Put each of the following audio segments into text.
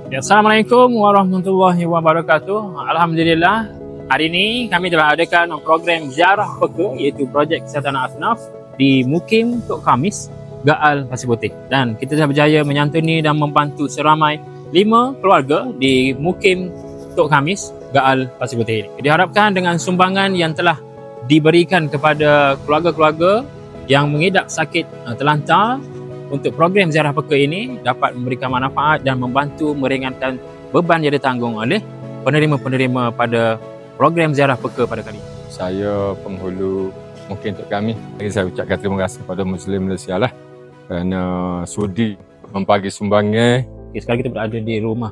Ya, Assalamualaikum warahmatullahi wabarakatuh. Alhamdulillah, hari ini kami telah adakan program ziarah peka iaitu projek kesihatan asnaf di Mukim Tok Khamis, Gaal Pasir Putih. Dan kita telah berjaya menyantuni dan membantu seramai 5 keluarga di Mukim Tok Khamis, Gaal Pasir Putih ini. Diharapkan dengan sumbangan yang telah diberikan kepada keluarga-keluarga yang mengidap sakit terlantar, untuk program ziarah peka ini dapat memberikan manfaat dan membantu meringankan beban yang ditanggung oleh penerima-penerima pada program ziarah peka pada kali ini. Saya penghulu Mukim Tok Khamis. Saya ucapkan terima kasih kepada Muslim Malaysia lah kerana sudi membagi sumbangan. Okay, sekarang kita berada di rumah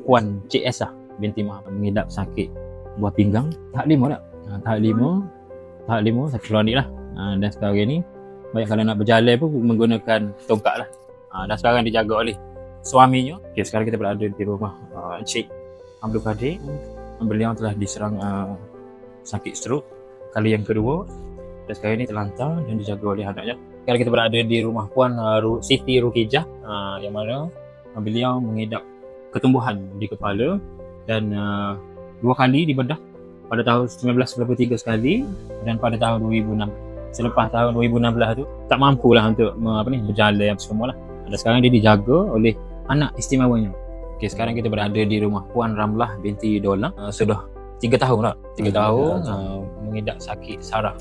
Puan Cik Esa binti Muhammad mengidap sakit buah pinggang tahap 5 tak? Tahap 5 sakit kronik lah. Dan sekarang ini banyak kalau nak berjalan pun menggunakan tongkat lah. Dan sekarang dijaga oleh suaminya. Okay, sekarang kita berada di rumah Encik Abdul Qadir. Beliau telah diserang sakit stroke kali yang kedua. Dan sekarang ini terlantar dan dijaga oleh anaknya. Sekarang kita berada di rumah Puan Siti Rukijah, yang mana beliau mengidap ketumbuhan di kepala dan 2 kali dibedah. Pada tahun 1993 sekali dan pada tahun 2006. Selepas tahun 2016 tu tak mampulah untuk berjalan apa semua lah. Dan sekarang dia dijaga oleh anak istimewanya. Okay, sekarang kita berada di rumah Puan Ramlah binti Dolang. Sudah 3 tahun lah. 3 tahun mengidap sakit saraf.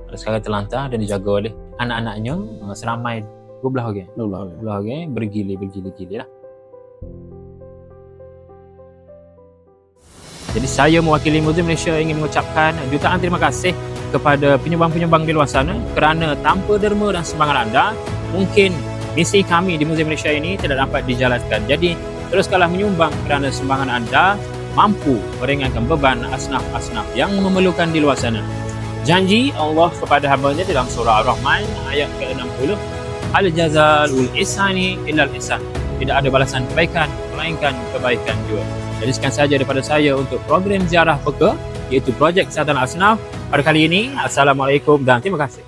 Dan sekarang terlantar dan dijaga oleh anak-anaknya seramai 12 orang. 12 orang bergili-gili lah. Jadi saya mewakili Muslim Malaysia ingin mengucapkan jutaan terima kasih kepada penyumbang-penyumbang di luar sana kerana tanpa derma dan sumbangan anda, mungkin misi kami di Muslim Malaysia ini tidak dapat dijalankan. Jadi teruskanlah menyumbang kerana sumbangan anda mampu meringankan beban asnaf-asnaf yang memerlukan di luar sana. Janji Allah kepada hamba-Nya dalam surah Ar-Rahman ayat ke-60, Hal jazalul ihsani illal ihsan. Tidak ada balasan kebaikan melainkan kebaikan juga. Jadi sekian saja daripada saya untuk program ziarah peka iaitu projek kesihatan asnaf pada kali ini. Assalamualaikum dan terima kasih.